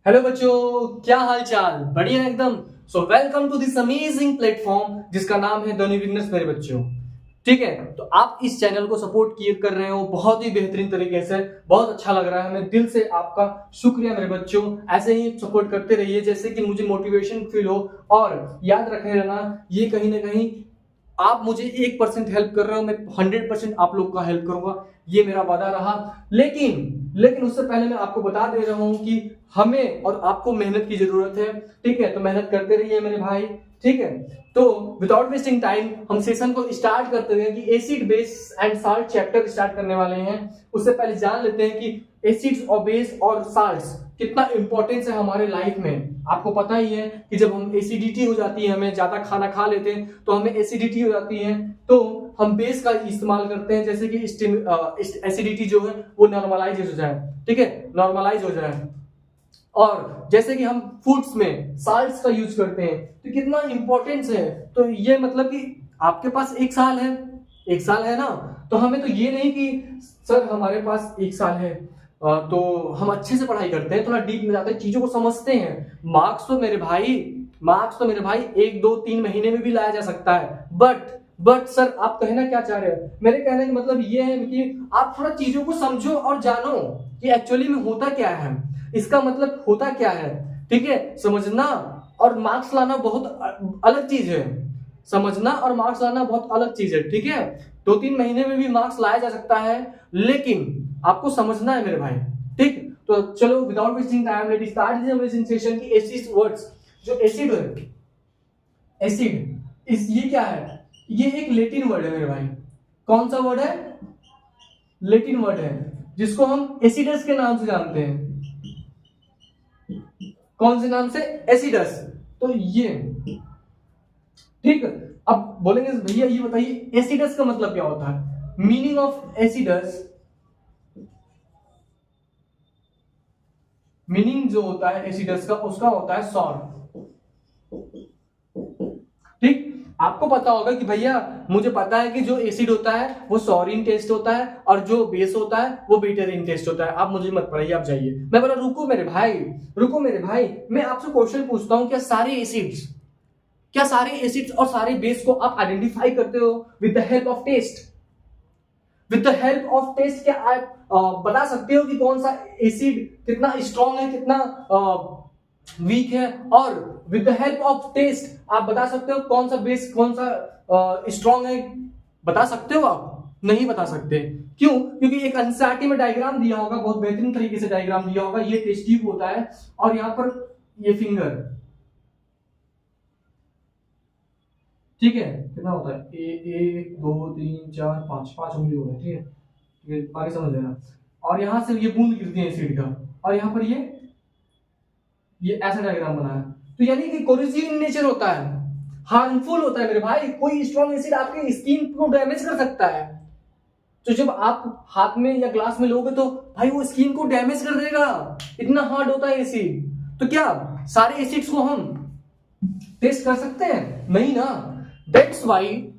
Hello बच्चों, क्या हाल चाल? बढ़िया एकदम। So welcome to this amazing platform जिसका नाम है द न्यू बिगनर्स मेरे बच्चों। ठीक है, तो आप इस चैनल को सपोर्ट किए कर रहे हो बहुत ही बेहतरीन तरीके से। बहुत अच्छा लग रहा है हमें, दिल से आपका शुक्रिया मेरे बच्चों। ऐसे ही सपोर्ट करते रहिए जैसे कि मुझे मोटिवेशन फील हो। और याद रखे रहना, ये कहीं ना कहीं आप मुझे 1% हेल्प कर रहे हो, मैं 100% आप लोग का हेल्प करूंगा, ये मेरा वादा रहा। लेकिन उससे पहले मैं आपको बता दे रहा हूं कि हमें और आपको मेहनत की जरूरत है। ठीक है, तो मेहनत करते रहिए मेरे भाई। ठीक है, तो विदाउट वेस्टिंग टाइम हम सेशन को स्टार्ट करते हैं कि acid base and salt chapter start करने वाले हैं। उससे पहले जान लेते हैं कि एसिड्स और बेस और साल्ट्स कितना इंपॉर्टेंस है हमारे लाइफ में। आपको पता ही है कि जब हम एसिडिटी हो जाती है, हमें ज्यादा खाना खा लेते हैं तो हमें एसिडिटी हो जाती है, तो हम बेस का इस्तेमाल करते हैं जैसे कि एसिडिटी जो है वो नॉर्मलाइज हो जाए। ठीक है, नॉर्मलाइज हो जाए। और जैसे कि हम फूड्स में साल्ट्स का यूज करते हैं तो कितना इंपॉर्टेंस है। तो ये मतलब कि आपके पास एक साल है ना, तो हमें तो ये नहीं कि सर हमारे पास एक साल है तो हम अच्छे से पढ़ाई करते हैं, थोड़ा डीप में जाते हैं, चीजों को समझते हैं। मार्क्स तो मेरे भाई 1 2 3 महीने में भी लाया जा सकता है। बट सर आप कहना क्या चाह रहे हो? मेरे कहने का मतलब ये है कि आप थोड़ा चीजों को समझो और जानो कि एक्चुअली में होता क्या है, इसका मतलब होता क्या है। ठीक है, समझना और मार्क्स लाना बहुत अलग चीज है। समझना और मार्क्स लाना बहुत अलग चीज है। ठीक है, 2 3 महीने में भी मार्क्स लाया जा सकता है, लेकिन आपको समझना है मेरे भाई। ठीक, तो चलो without wasting time let's start this amazing session की एसिड वर्ड्स। जो एसिड है, एसिड इस ये क्या है? ये एक लैटिन वर्ड है मेरे भाई। कौन सा वर्ड है? लैटिन वर्ड है जिसको हम एसिडस के नाम से जानते हैं। कौन से नाम से? एसिडस। तो ये ठीक। अब बोलेंगे भैया ये बताइए एसिडस का मतलब क्या होता है? मीनिंग ऑफ एसिडस, मीनिंग जो होता है एसिडस का उसका होता है सॉर। ठीक, आपको पता होगा कि भैया मुझे पता है कि जो एसिड होता है वो सॉरिन टेस्ट होता है और जो बेस होता है वो बेटरीन टेस्ट होता है। आप मुझे मत पढ़ाइए, आप जाइए। मैं बोला रुको मेरे भाई, मैं आपसे क्वेश्चन पूछता हूं, क्या सारे एसिड्स और सारे बेस को आप आइडेंटिफाई करते हो with the help of taste? With the help of taste क्या आप बता सकते हो कि कौन सा एसिड कितना स्ट्रॉन्ग है, कितना वीक है? और with the help of taste आप बता सकते हो कौन सा बेस कौन सा स्ट्रॉन्ग है? बता सकते हो आप? नहीं बता सकते। क्यों? क्योंकि एक एनसीईआरटी में डायग्राम दिया होगा, बहुत बेहतरीन तरीके से डायग्राम दिया होगा। ये टेस्ट ट्यूब होता है और यहाँ पर ये फिंगर। ठीक है, कितना होता है? 1 2 3 4 5 उंगली हो गए। ठीक है, ये आगे समझ लेना। और यहां से ये बूंद गिरती है एसिड का, और यहाँ पर ये ऐसा डायग्राम बना है। तो यानी कि कोरोसिव इन नेचर होता है, हार्मफुल होता है मेरे भाई। कोई स्ट्रॉन्ग एसिड आपके स्किन को डैमेज कर सकता है। तो जब आप हाथ में या ग्लास में लोगे तो भाई वो स्किन को डैमेज कर देगा, इतना हार्ड होता है एसिड। तो क्या सारे एसिड्स को हम टेस्ट कर सकते हैं? नहीं ना। दैट्स वाई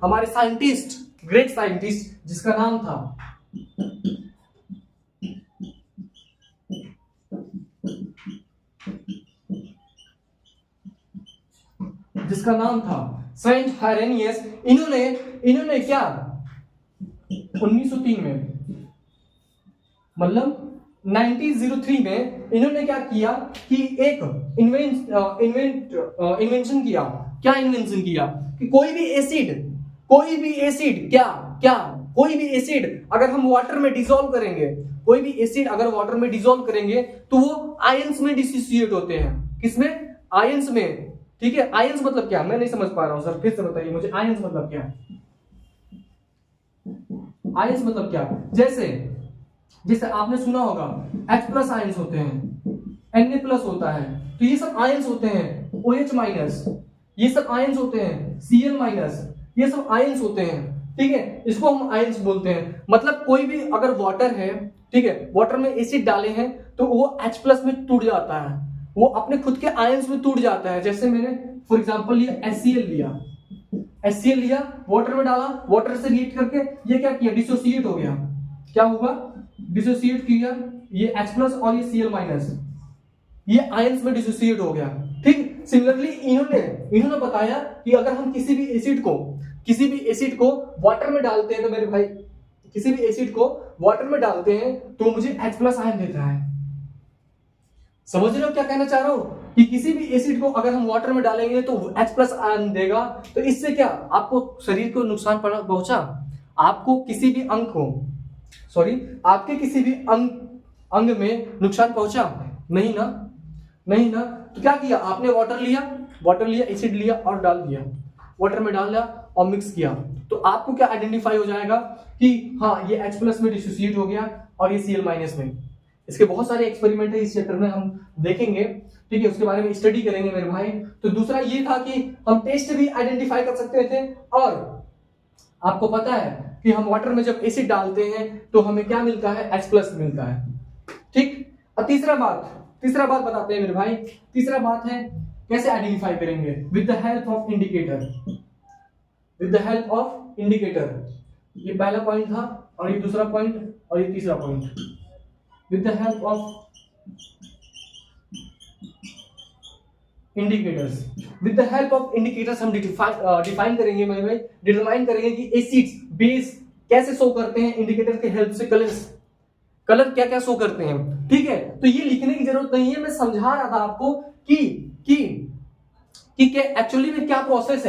हमारे साइंटिस्ट, ग्रेट साइंटिस्ट जिसका नाम था सेंट हाइरेनियस, इन्होंने क्या 1903 में, मतलब 1903 में इन्होंने क्या किया कि एक इन्वेंशन किया। क्या इन्वेंशन किया? कि कोई भी एसिड अगर हम वाटर में डिसॉल्व करेंगे, तो वो आयंस में डिसोसिएट होते हैं। किसमें? आयंस में। ठीक है, आयंस मतलब क्या? मैं नहीं समझ पा रहा हूं सर, फिर से बताइए मुझे आयंस मतलब क्या है? आयंस मतलब क्या? जैसे आपने सुना होगा H+ आयंस होते हैं, Na+ होता है, तो ये सब आयंस होते हैं। OH-, ये सब आयंस होते हैं। Cl-, ये सब आयंस होते हैं। ठीक है, इसको हम आयंस बोलते हैं। मतलब कोई भी अगर वाटर है, ठीक है, वाटर में एसिड डाले हैं तो वो H+ में टूट जाता है, वो अपने खुद के आयंस में टूट जाता है। जैसे मैंने फॉर एग्जांपल ये HCl लिया, वाटर में डाला, वाटर से रिएक्ट करके ये क्या किया? डिसोसिएट हो गया। क्या होगा? डिसोसिएट किया ये H+ और ये Cl-। ये आयंस में डिसोसिएट हो गया। ठीक, सिमिलरली इन्होंने बताया कि अगर हम किसी भी एसिड को वाटर में डालते हैं, तो मेरे भाई किसी भी एसिड को वाटर में डालते हैं तो मुझे H+ आयन देता है। समझ रहे हो क्या कहना चाह रहा हूं? कि किसी भी एसिड को अगर हम वाटर में डालेंगे तो H+ आयन देगा। तो इससे क्या आपको शरीर को नुकसान पहुंचा? आपको किसी भी अंग को आपके किसी भी अंग में नुकसान पहुंचा? नहीं ना। तो क्या किया आपने? वाटर लिया, एसिड लिया और डाल दिया, वाटर में डाल दिया और मिक्स किया, तो आपको क्या आइडेंटिफाई हो जाएगा कि हाँ ये H+ में डिसोसिएट हो गया और ये Cl- में। इसके बहुत सारे एक्सपेरिमेंट है, इस चैप्टर में हम देखेंगे। ठीक है, उसके बारे में स्टडी करेंगे मेरे भाई। तो दूसरा ये था कि हम टेस्ट भी आइडेंटिफाई कर सकते थे, और आपको पता है कि हम वाटर में जब एसिड डालते हैं तो हमें क्या मिलता है? H+ मिलता है। ठीक, और तीसरा बात बताते हैं मेरे भाई। तीसरा बात है कैसे आइडेंटिफाई करेंगे? With the help of indicator. ये पहला पॉइंट था, और ये दूसरा पॉइंट, और ये तीसरा point. With the help of indicators हम डिफाइन करेंगे मेरे भाई, डिटरमाइन करेंगे कि एसिड्स बेस कैसे शो करते हैं इंडिकेटर के हेल्प से। कलर क्या क्या शो करते हैं। ठीक है, तो ये लिखने की जरूरत नहीं है, मैं समझा रहा था आपको कि क्या एक्चुअली में क्या प्रोसेस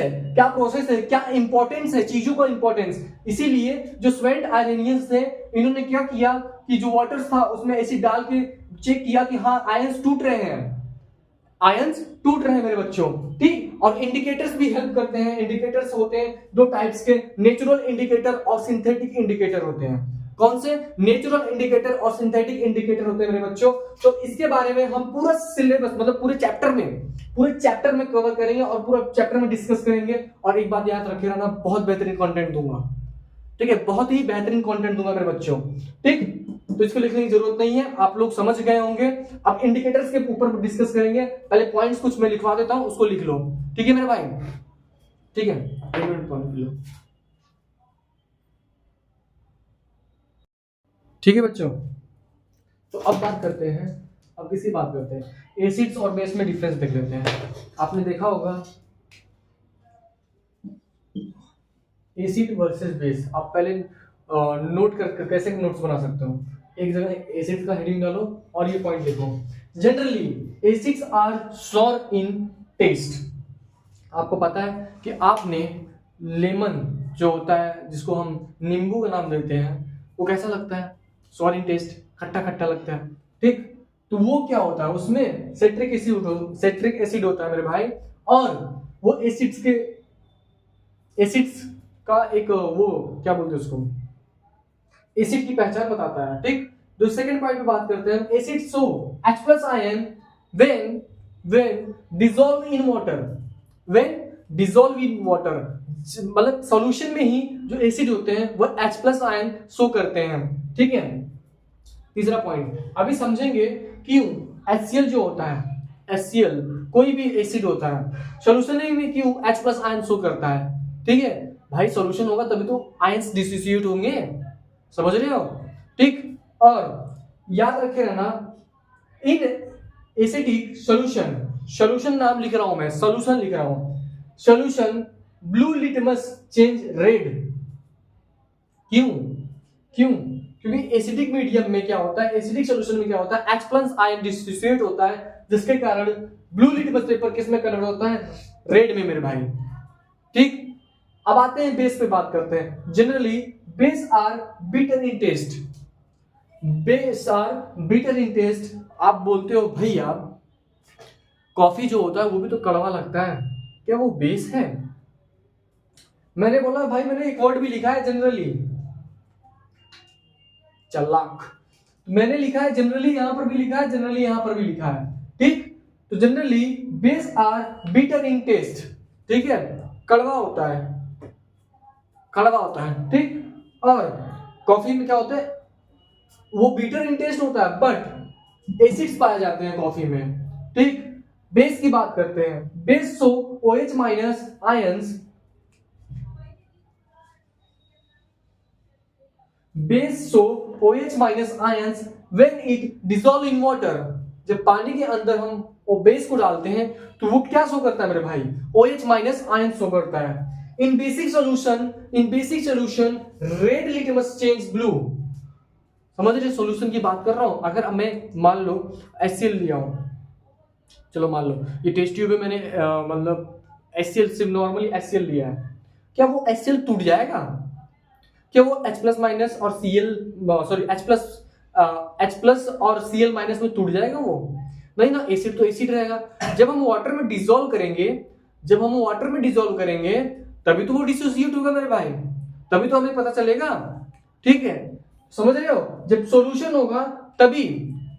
है, क्या इंपॉर्टेंस है, चीजों का इंपॉर्टेंस। इसीलिए जो स्वेंट आयनियंस थे, इन्होंने क्या किया कि जो वाटर था उसमें एसिड डाल के चेक किया कि हाँ आयंस टूट रहे हैं मेरे बच्चों। ठीक, और इंडिकेटर्स भी हेल्प करते हैं। इंडिकेटर्स होते हैं दो टाइप्स के, नेचुरल इंडिकेटर और सिंथेटिक इंडिकेटर होते हैं। कौन से? नेचुरल इंडिकेटर और सिंथेटिक इंडिकेटर होते हैं मेरे बच्चों। तो इसके बारे में हम पूरा सिलेबस मतलब पूरे चैप्टर में कवर करेंगे और पूरा चैप्टर में डिस्कस करेंगे। और एक बात याद रखिए ना, बहुत बेहतरीन कंटेंट दूंगा। ठीक है, बहुत ही बेहतरीन कंटेंट दूंगा मेरे बच्चों। ठीक, तो इसको लिखने की जरूरत नहीं है, आप लोग समझ गए होंगे। अब इंडिकेटर्स के ऊपर डिस्कस करेंगे। पहले पॉइंट्स कुछ मैं लिखवा देता हूं, उसको लिख लो। ठीक है मेरे भाई? ठीक है, एक मिनट पॉइंट लो। ठीक है बच्चों, तो अब बात करते हैं एसिड्स और बेस में डिफरेंस देख लेते हैं। आपने देखा होगा एसिड वर्सेस बेस। आप पहले नोट कर कैसे नोट्स बना सकते हो? एक जगह एसिड का हेडिंग डालो और ये पॉइंट लिखो। Generally acids are sour in taste. आपको पता है कि आपने लेमन जो होता है, जिसको हम नींबू का नाम देते हैं, वो कैसा लगता है? सॉर इन टेस्ट, खट्टा खट्टा लगता है। ठीक, तो वो क्या होता है? उसमें सेट्रिक एसिड होता है मेरे भाई, और वो एसिड्स का एक वो क्या बोलते हैं उसको, एसिड की पहचान बताता है। ठीक, तो सेकंड पॉइंट पे बात करते हैं। Acid show H+ ion when dissolve in water. मतलब सॉल्यूशन में ही जो एसिड होते हैं वो H+ आयन शो करते हैं। ठीक है, तीसरा पॉइंट अभी समझेंगे क्यों HCl जो होता है, HCl कोई भी एसिड होता है, सॉल्यूशन में क्यों H+ आयन शो करता है। ठीक है भाई, सॉल्यूशन होगा तभी तो आयंस डिसोसिएट होंगे। समझ रहे हो? ठीक, और याद रखे रहना, इन एसिडिक सॉल्यूशन नाम लिख रहा हूं मैं, solution blue litmus change red. क्यों? क्योंकि एसिडिक मीडियम में क्या होता है, एसिडिक सॉल्यूशन में क्या होता है, H+ आयन डिसोसिएट होता है, जिसके कारण ब्लू लिटमस पेपर किस में कन्वर्ट होता है? रेड में मेरे भाई। ठीक, अब आते हैं बेस पे बात करते हैं। Generally base are bitter in taste. आप बोलते हो भैया कॉफी जो होता है वो भी तो कड़वा लगता है, क्या वो बेस है? मैंने बोला भाई, मैंने एक वर्ड भी लिखा है जनरली, चालाक। मैंने लिखा है जनरली, यहां पर भी लिखा है, जनरली यहां पर भी लिखा है। ठीक, तो generally base are bitter in taste. ठीक है, कड़वा होता है। ठीक, और कॉफी में क्या होता है, वो बिटर इन टेस्ट होता है, बट एसिड्स पाए जाते हैं कॉफी में। ठीक, बेस की बात करते हैं। Base so OH- ions, base show OH- ions when it dissolve in water। जब पानी के अंदर हम वो बेस को डालते हैं तो वो क्या शो करता है मेरे भाई, OH माइनस आयन शो करता है। In basic solution red litmus change blue. समझ रहे सॉल्यूशन की बात कर रहा हूं। अगर मैं मान लो HCl लिया हूं, चलो मान लो ये टेस्ट ट्यूब में मैंने मतलब HCl सिर्फ नॉर्मली HCl लिया है, क्या वो HCl टूट जाएगा? क्या वो H प्लस माइनस और H प्लस और Cl माइनस में टूट जाएगा? वो नहीं ना, एसिड तो एसिड रहेगा। जब हम वाटर में डिसॉल्व करेंगे तभी तो वो डिसोसिएट होगा मेरे भाई, तभी तो हमें पता चलेगा। ठीक है, समझ रहे हो? जब सॉल्यूशन होगा तभी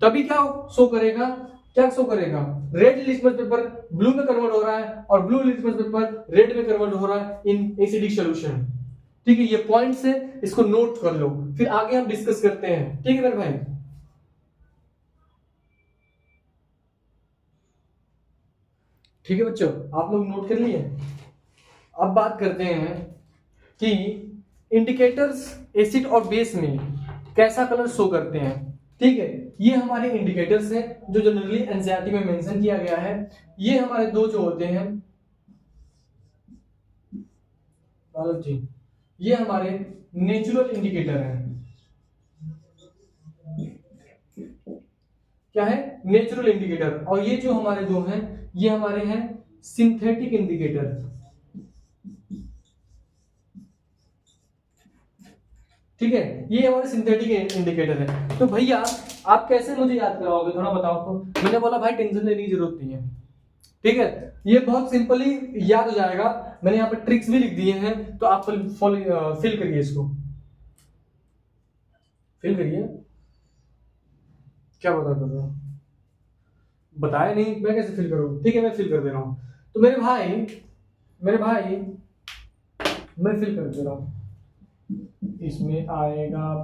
क्या शो करेगा, रेड लिटमस पेपर ब्लू में कन्वर्ट हो रहा है और ब्लू लिटमस पेपर रेड में कन्वर्ट हो रहा है इन एसिडिक सॉल्यूशन। ठीक है, ये पॉइंट्स है, इसको नोट कर लो, फिर आगे हम डिस्कस करते हैं। ठीक है मेरे भाई, ठीक है बच्चों, आप लोग नोट कर लिए। अब बात करते हैं कि इंडिकेटर्स एसिड और बेस में कैसा कलर शो करते हैं। ठीक है, ये हमारे इंडिकेटर्स हैं जो जनरली एनसीईआरटी में मेंशन किया गया है। ये हमारे दो जो होते हैं जी, ये हमारे नेचुरल इंडिकेटर हैं। क्या है? Natural indicator. और ये जो हमारे दो हैं ये हमारे हैं सिंथेटिक इंडिकेटर। ठीक है, ये हमारे सिंथेटिक इंडिकेटर है। तो भैया आप कैसे मुझे याद कराओगे, थोड़ा बताओ तो। मैंने बोला भाई टेंशन लेने की जरूरत नहीं है। ठीक है, ये बहुत सिंपली याद हो जाएगा। मैंने यहाँ पे ट्रिक्स भी लिख दिए हैं, तो आप फिल करिए, इसको फिल करिए। क्या बता कर रहा हूँ, बताया नहीं, मैं कैसे फिल करूँ? ठीक है, मैं फिल कर दे रहा हूँ। तो मेरे भाई मैं फिल कर दे रहा हूँ। इसमें आएगा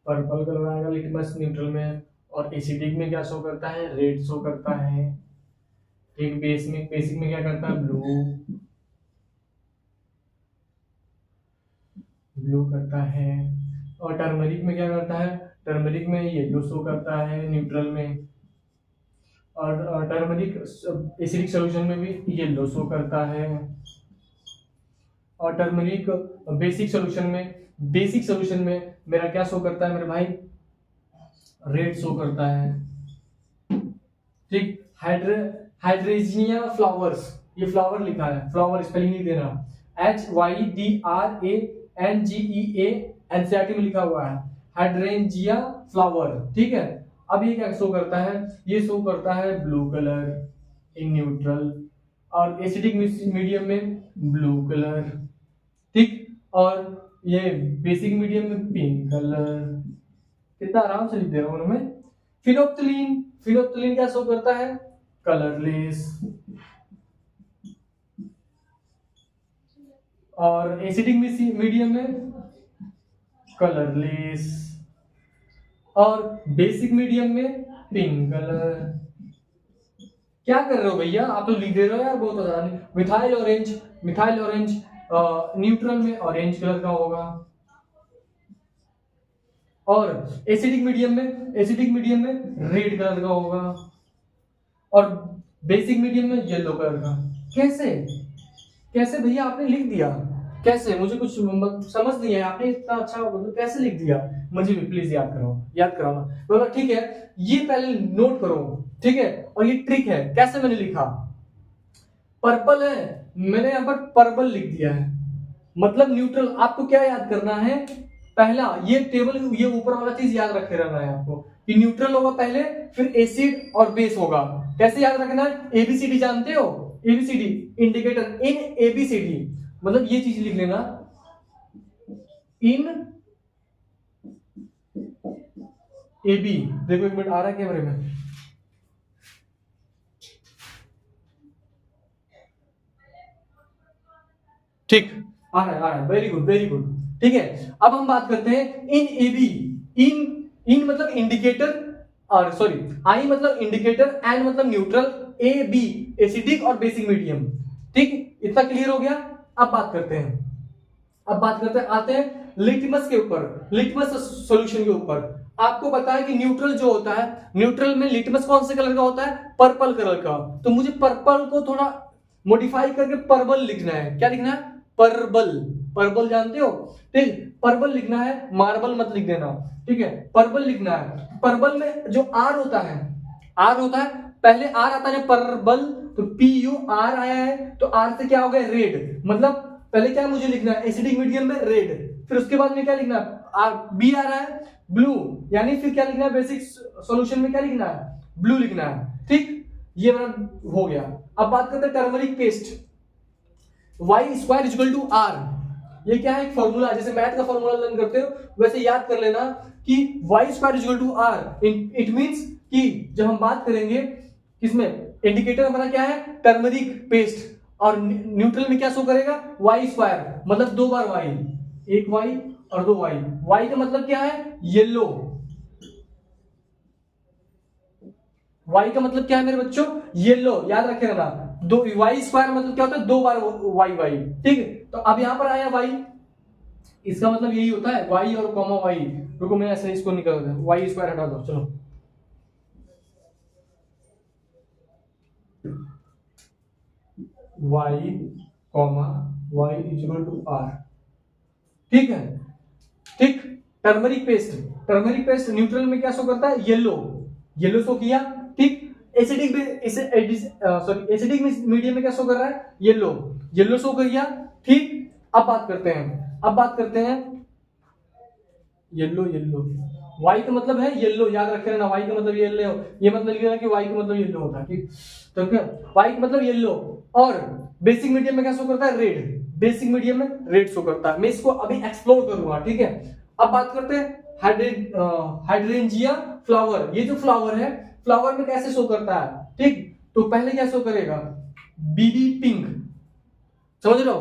पर्पल कलर आएगा लिटमस न्यूट्रल में, और एसिडिक में क्या शो करता है? रेड शो करता है। एक बेसिक में क्या करता है? ब्लू करता है। और टर्मरिक में क्या करता है? टर्मरिक में येलो शो करता है न्यूट्रल में। और टर्मरिक एसिडिक सॉल्यूशन में भी येलो शो करता है। और टर्मरिक बेसिक सॉल्यूशन में मेरा क्या शो करता है मेरे भाई? रेड शो करता है। ठीक, हाइड्रेजिनिया फ्लावर्स, ये फ्लावर लिखा है, फ्लावर स्पेलिंग नहीं देना, HYDRANGEA एनसीईआरटी में लिखा हुआ है, हाइड्रेंजिया फ्लावर। ठीक है, अब ये क्या शो करता है? ये शो करता है ब्लू कलर इन न्यूट्रल, और एसिडिक मीडियम में ब्लू कलर। ठीक, और ये बेसिक मीडियम में पिंक कलर। कितना आराम से लिख दे रहा हूं मैं। फिनोप्थलीन क्या शो करता है? कलरलेस। और एसिडिक मीडियम में कलरलेस, और बेसिक मीडियम में पिंक कलर। क्या कर रहे हो भैया, आप तो लिख दे रहे हो यार बहुत आसान। मिथाइल ऑरेंज न्यूट्रल में ऑरेंज कलर का होगा, और एसिडिक मीडियम में रेड कलर का होगा, और बेसिक मीडियम में येलो कलर का। कैसे भैया आपने लिख दिया? कैसे? मुझे कुछ समझ नहीं है, आपने इतना अच्छा मतलब कैसे लिख दिया? मुझे भी प्लीज याद कराओ। बोला ठीक है, ये पहले नोट करो। ठीक है, और ये ट्रिक है कैसे मैंने लिखा। पर्पल है, मैंने यहाँ पर पर्पल लिख दिया है, मतलब न्यूट्रल। आपको क्या याद करना है? पहला ये टेबल, ये ऊपर वाला चीज याद रखे रहना है आपको कि न्यूट्रल होगा पहले, फिर एसिड और बेस होगा। कैसे याद रखना है? ABCD जानते हो? ABCD इंडिकेटर इन ABCD, मतलब ये चीज लिख लेना, इन AB। देखो एक मिनट आ रहा है कैमरे में। ठीक, आ रहा है, वेरी गुड। ठीक है, अब हम बात करते हैं इन AB। इन मतलब इंडिकेटर, और सॉरी आई मतलब इंडिकेटर, एन मतलब न्यूट्रल, AB एसिडिक और बेसिक मीडियम। ठीक, इतना क्लियर हो गया। अब बात करते हैं, आते हैं लिटमस के ऊपर, लिटमस सॉल्यूशन के ऊपर। आपको पता है कि न्यूट्रल जो होता है, न्यूट्रल में लिटमस कौन से कलर का होता है? पर्पल कलर का। तो मुझे पर्पल को थोड़ा मॉडिफाई करके पर्बल लिखना है। क्या लिखना है? पर्बल। पर्बल जानते हो? ठीक, पर्बल लिखना है, मार्बल मत लिख देना। ठीक है, पर्बल लिखना है। पर्बल में जो आर होता है, आर होता है, पहले आर आता है पर्बल, तो PUR आया है, तो आर से क्या हो गया? रेड। मतलब पहले क्या मुझे लिखना है? एसिडिक मीडियम में रेड, फिर उसके बाद में क्या लिखना है? बी आ रहा है ब्लू, यानी फिर क्या लिखना है? बेसिक सॉल्यूशन में क्या लिखना है? ब्लू लिखना है। ठीक, ये मेरा हो गया। अब बात करते हैं टर्मरिक पेस्ट। y² = r। ये क्या है? एक फॉर्मूला, जैसे मैथ का फॉर्मूला लर्न करते हो वैसे याद कर लेना कि y² = r। इट मींस कि जब हम बात करेंगे किसमें, इंडिकेटर हमारा क्या है? टर्मरिक पेस्ट, और न्यूट्रल में क्या शो करेगा? y², मतलब 2 बार y, एक y और 2 y। y का मतलब क्या है? येलो। y का मतलब क्या है मेरे बच्चों? येलो। याद रखे ना, दो y² मतलब क्या होता है? 2 बार y। ठीक है, तो अब यहां पर आया y, इसका मतलब यही होता है y और कॉमा y। रुको मैं ऐसे इसको निकाल दूं, y² हटा दो। चलो, y = r। ठीक है, ठीक। Turmeric paste, turmeric paste neutral में क्या शो करता है? येलो, येलो शो किया। ठीक, एसिडिक में एसिडिक मीडियम में क्या शो कर रहा है? येलो, येलो शो किया। ठीक, अब बात करते हैं, अब बात करते हैं येलो, येलो। वाई का मतलब है येलो, याद रखे रहना, वाई का मतलब येलो, ये मतलब लिखना कि वाई का मतलब येलो होता है। ठीक, तो क्या वाई का मतलब येलो, और बेसिक मीडियम में क्या शो करता है? रेड। बेसिक मीडियम में रेड शो करता है। मैं इसको अभी एक्सप्लोर करूंगा। ठीक है, अब बात करते हैं हाइड्रेंजिया फ्लावर। ये जो फ्लावर है, फ्लावर में कैसे शो करता है? ठीक, तो पहले क्या शो करेगा? BB pink. समझ रहे हो?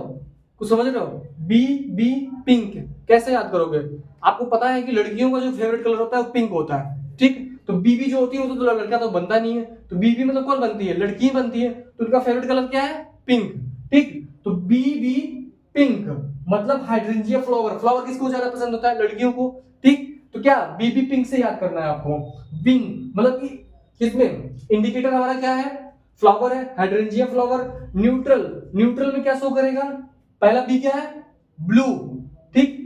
कुछ समझ रहे हो? BB पिंक कैसे याद करोगे? आपको पता है कि लड़कियों का जो फेवरेट कलर होता है वो पिंक होता है। ठीक, तो BB जो होती है वो तो लड़का तो बनता नहीं है, तो BB मतलब कौन बनती है? लड़की बनती है, तो उनका फेवरेट कलर क्या है? पिंक। ठीक, तो BB पिंक मतलब हाइड्रेंजिया फ्लावर। फ्लावर किसको ज्यादा पसंद होता है? लड़कियों को। ठीक, तो क्या BB पिंक से याद करना है आपको। पिंक मतलब कि किसमें इंडिकेटर हमारा क्या है? फ्लावर है, हाइड्रेंजिया फ्लावर। न्यूट्रल, न्यूट्रल में क्या शो करेगा? पहला बी क्या है? ब्लू। ठीक,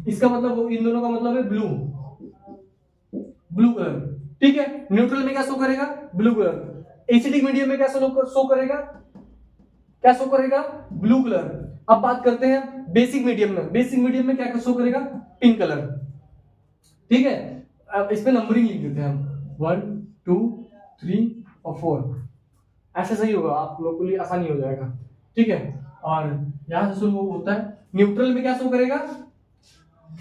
इसका मतलब इन दोनों का मतलब है ब्लू, ब्लू कलर। ठीक है, न्यूट्रल में क्या शो करेगा? Blue colour. एसिडिक मीडियम में क्या शो करेगा? क्या शो करेगा? Blue colour. अब बात करते हैं बेसिक मीडियम में। बेसिक मीडियम में क्या शो करेगा? Pink colour. ठीक है, अब इस पे नंबरिंग लिख देते हैं हम, 1 2 3 और 4। ऐसे सही होगा, आप लोगों के लिए आसानी हो जाएगा। ठीक है, और यहां से शुरू होता है। न्यूट्रल में क्या शो करेगा?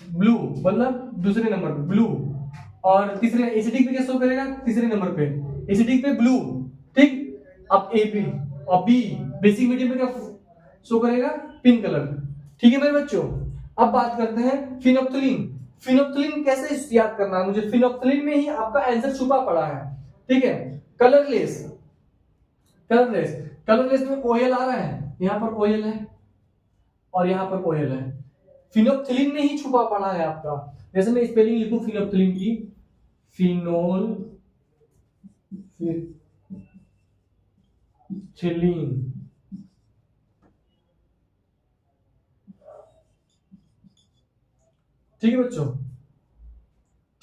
ब्लू, मतलब दूसरे नंबर पे ब्लू, और तीसरे एसिडिक पे क्या शो करेगा? तीसरे नंबर पे एसिडिक पे ब्लू। ठीक, अब AB और B बेसिक मीडियम में क्या शो करेगा? Pink colour. ठीक है मेरे बच्चों, अब बात करते हैं फिनोप्थलीन। फिनोप्थलीन कैसे याद करना है मुझे? फिनोप्थलीन में ही आपका आंसर छुपा पड़ा है। ठीक है, कलरलेस, कलरलेस, कलरलेस में OL आ रहा है, यहां पर OL है और यहां पर OL है। फिनोप्थलीन में ही छुपा पड़ा है आपका। जैसे मैं स्पेलिंग लिखूं फिनोप्थलीन की, फिनोल थिलीन। ठीक है बच्चों,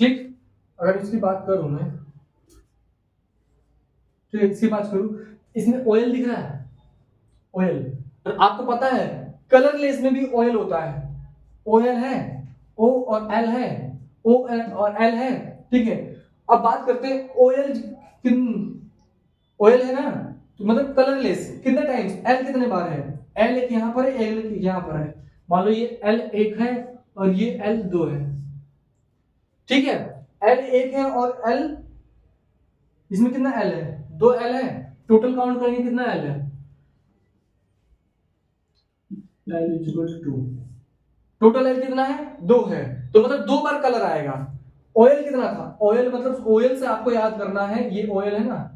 ठीक। अगर इसकी बात करूं मैं, ठीक है, इसकी बात करूं, इसमें ऑयल दिख रहा है, ऑयल। आपको पता है कलरलेस में भी ऑयल होता है। ऑयल है, O और L है, O और L है। ठीक है, अब बात करते हैं ऑयल, ऑयल है ना, तो मतलब कलरलेस कितने टाइम्स? L कितने बार है? L एक यहां पर है, L एक यहां पर है। मान लो ये L एक है और ये L दो है। ठीक है, L एक है और L, इसमें कितना L है? 2 L है। टोटल काउंट करेंगे कितना L है? L = 2। टोटल L कितना है? 2 है, तो मतलब 2 बार कलर आएगा। ऑयल कितना था? ऑयल मतलब ऑयल से आपको याद करना है, ये ऑयल है ना,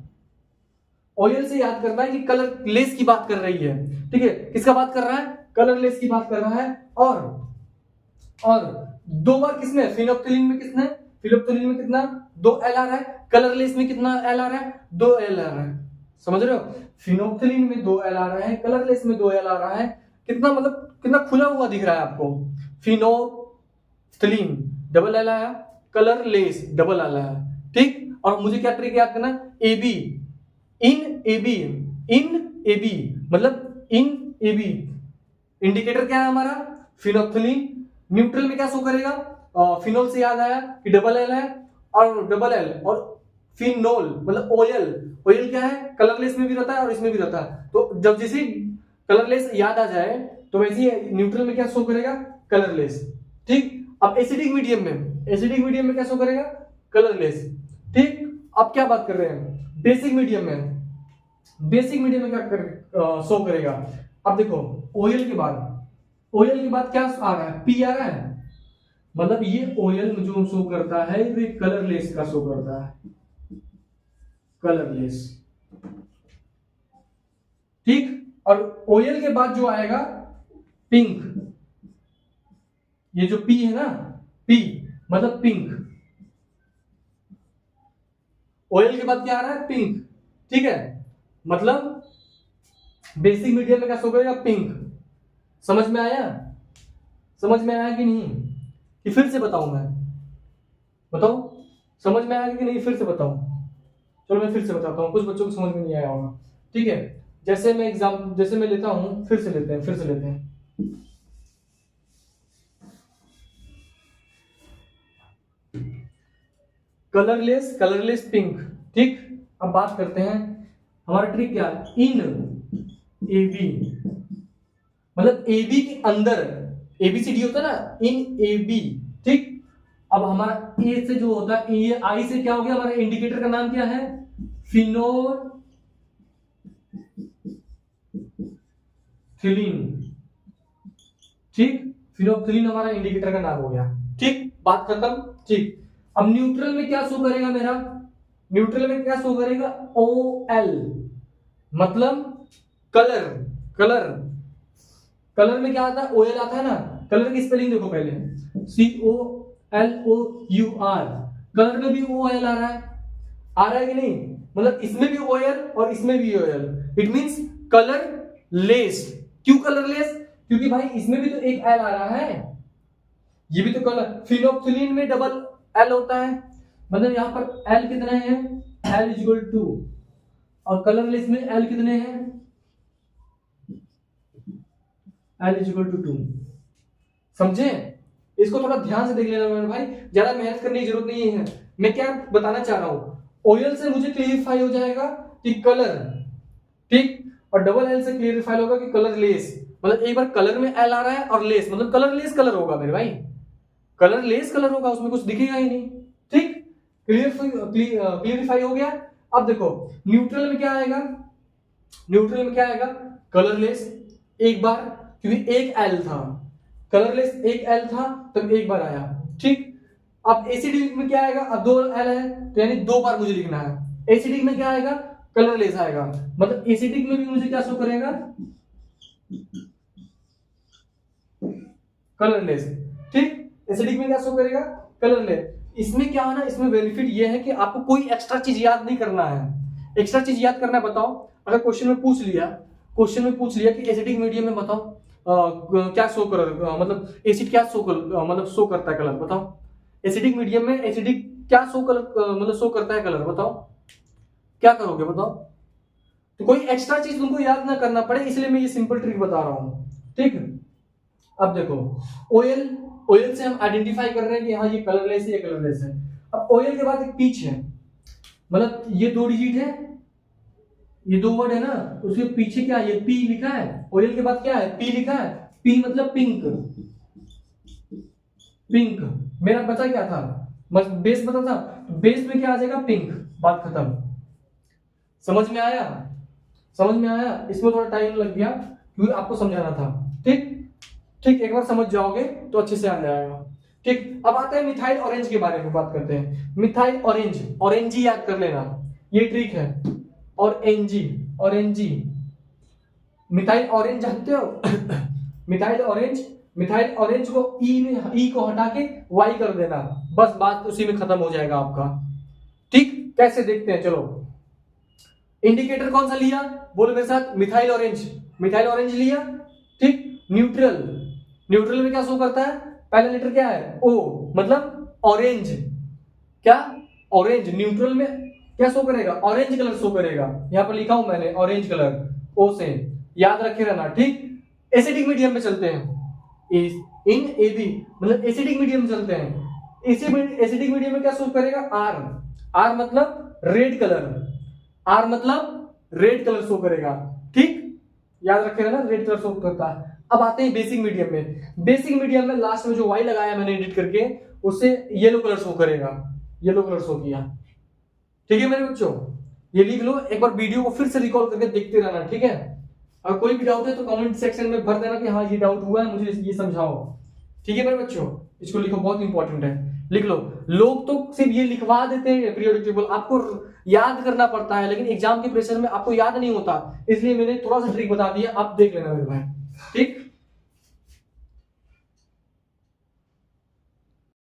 ऑयल से याद करना है कि कलरलेस की बात कर रही है। ठीक है, किसका बात कर रहा है? कलरलेस की बात कर रहा है। और और 2 बार किसमें, फिनोप्थिलीन में कितना है, फिनोप्थिलीन में कितना 2 Lr है, कलरलेस में कितना Lr है, 2 Lr है। समझ रहे हो, फिनोप्थिलीन में 2 Lr है, कलरलेस में 2 Lr है। कितना मतलब कितना खुला हुआ दिख रहा है आपको, फिनोप्थिलीन डबल L आया, कलरलेस डबल L आया, ठीक। और मुझे क्या ट्रिक याद करना, AB इन AB मतलब इन AB, इंडिकेटर क्या है हमारा, फिनोप्थिलीन। न्यूट्रल में क्या शो करेगा, फिनोल से याद आया कि डबल L है, और डबल L और फिनोल मतलब OL क्या है, कलरलेस में भी रहता है और इसमें भी रहता है। तो जब जैसे कलरलेस याद आ जाए तो वैसे ही न्यूट्रल में क्या शो करेगा, कलरलेस, ठीक। अब एसिडिक मीडियम में क्या शो करेगा, कलरलेस, ठीक। अब क्या बात कर रहे हैं, बेसिक मीडियम में क्या शो करेगा। अब देखो OL के बाद क्या आ रहा है, P आ रहा है, मतलब ये OL जो शो करता है तो ये कलरलेस का शो करता है, कलरलेस, ठीक। और OL के बाद जो आएगा पिंक, ये जो P है ना, P मतलब पिंक, OL के बाद क्या आ रहा है, पिंक, ठीक है। मतलब बेसिक मीडियम में क्या शो करेगा, पिंक। समझ में आया कि नहीं, कि फिर से बताऊं मैं, बताओ समझ में आया कि नहीं, फिर से बताऊं। चलो मैं फिर से बताता हूं, कुछ बच्चों को समझ में नहीं आया होगा, ठीक है। जैसे मैं लेता हूं, फिर से लेते हैं कलरलेस पिंक, ठीक। अब बात करते हैं, हमारा ट्रिक क्या है, इन AB मतलब AB के अंदर, ABCD होता है ना, इन AB, ठीक। अब हमारा A से जो होता है, ये I से क्या हो गया, हमारा इंडिकेटर का नाम क्या है, फिनोप्थिलीन, ठीक। फिनोप्थिलीन हमारा इंडिकेटर का नाम हो गया, ठीक। बात खत्म, ठीक। अब न्यूट्रल में क्या शो करेगा मेरा, OL मतलब कलर में क्या आता है, OL आता है ना। कलर की स्पेलिंग देखो पहले, COLOUR, कलर में भी OL आ रहा है कि नहीं, मतलब इसमें भी OL और इसमें भी OL, इट मींस कलरलेस। क्यों कलरलेस, क्योंकि भाई इसमें भी तो एक L आ रहा है, ये भी तो कलर, फिनोप्थिलीन में डबल L होता है, मतलब यहां पर L कितना है, L इक्वल टू, और कलरलेस में L कितने हैं, L इक्वल टू 2। समझे, इसको थोड़ा ध्यान से देख लेना मेरे भाई, ज्यादा मेहनत करने की जरूरत नहीं है। मैं क्या बताना चाह रहा हूं, OL से मुझे क्लियरिफाई हो जाएगा कि कलर, ठीक, और डबल L से क्लियरिफाई होगा कि कलरलेस, मतलब एक बार कलर में L आ रहा है और लेस, मतलब कलरलेस कलर होगा मेरे भाई, कलरलेस कलर होगा, उसमें कुछ दिखेगा ही नहीं, ठीक। क्लियरिफाई हो गया। अब देखो न्यूट्रल में क्या आएगा, कलरलेस एक बार, क्योंकि एक L था, कलरलेस एक L था तो एक बार आया, ठीक। अब एसिडिक में क्या आएगा, अब 2 L है तो यानी 2 बार मुझे लिखना है। एसिडिक में क्या आएगा, कलरलेस आएगा, मतलब एसिडिक में भी मुझे क्या शो करेगा, कलरलेस, ठीक। एसिडिक में क्या शो करेगा, कलरलेस। इसमें क्या है ना, इसमें बेनिफिट ये है कि आपको कोई एक्स्ट्रा चीज याद नहीं करना है। एक्स्ट्रा चीज याद करना है, बताओ, अगर क्वेश्चन में पूछ लिया कि एसिडिक मीडियम में बताओ क्या शो कर, मतलब एसिड क्या शो कर, मतलब शो करता है कलर, बताओ। एसिडिक मीडियम में एसिडिक क्या शो करता है कलर, बताओ, क्या करोगे, बताओ। तो कोई एक्स्ट्रा चीज तुमको याद ना करना पड़े, इसलिए मैं ये सिंपल ट्रिक बता रहा हूं, ठीक। अब देखो OL से हम आइडेंटिफाई कर रहे हैं कि हाँ ये कलरलेस है, ये कलरलेस है। अब OL के बाद एक पीच है, मतलब ये 2 डिजिट है, ये 2 वर्ड है ना, उसके पीछे क्या है, ये P लिखा है। OL के बाद क्या है, P लिखा है, P मतलब पिंक, मेरा बचा क्या था, बेस बता था, बेस में क्या आ जाएगा, पिंक, बात खत्म। समझ में आया, इसमें थोड़ा टाइम लग गया क्योंकि आपको समझाना था, ठीक। एक बार समझ जाओगे तो अच्छे से आ जाएगा, ठीक। अब आते हैं मिथाइल ऑरेंज के बारे में बात करते हैं। मिथाइल ऑरेंजी याद कर लेना, ये ट्रिक है, ऑरेंजी, मिथाइल ऑरेंज जानते हो मिथाइल ऑरेंज मिथाइल ऑरेंज को ई को हटा के वाई कर देना, बस बात उसी में खत्म हो जाएगा आपका। ठीक, कैसे देखते हैं, चलो इंडिकेटर कौन सा लिया, बोलो मेरे साथ, मिथाइल ऑरेंज, मिथाइल ऑरेंज लिया। ठीक, न्यूट्रल, न्यूट्रल में क्या शो करता है, पहला लेटर क्या है, ओ, मतलब ऑरेंज, क्या ऑरेंज, न्यूट्रल में क्या शो करेगा, ऑरेंज कलर शो करेगा, यहां पर लिखा हूं मैंने ऑरेंज कलर, ओ से याद रखे रहना। ठीक, एसिडिक मीडियम में चलते हैं, इन एबी मतलब एसिडिक मीडियम में चलते हैं, एसिडिक मीडियम में क्या शो करेगा, आर, आर मतलब रेड कलर, आर मतलब रेड कलर शो करेगा। ठीक, याद रखे रहना, रेड कलर शो करता है। अब आते हैं बेसिक मीडियम में, बेसिक मीडियम में लास्ट में जो वाई लगाया मैंने एडिट करके, उससे येलो कलर शो करेगा, येलो कलर शो किया। ठीक है मेरे बच्चों, ये लिख लो, एक बार वीडियो को फिर से रिकॉल करके देखते रहना। ठीक है, अगर कोई भी डाउट है तो कमेंट सेक्शन में भर देना कि हाँ ये डाउट हुआ है, मुझे ये समझाओ। ठीक है मेरे बच्चों, इसको लिखो, बहुत इंपॉर्टेंट है, लिख लो। लोग तो सिर्फ ये लिखवा देते हैं पीरियोडिक टेबल, आपको याद करना पड़ता है, लेकिन एग्जाम के प्रेशर में आपको याद नहीं होता, इसलिए मैंने थोड़ा सा ट्रिक बता दिया, आप देख लेना मेरे भाई। ठीक।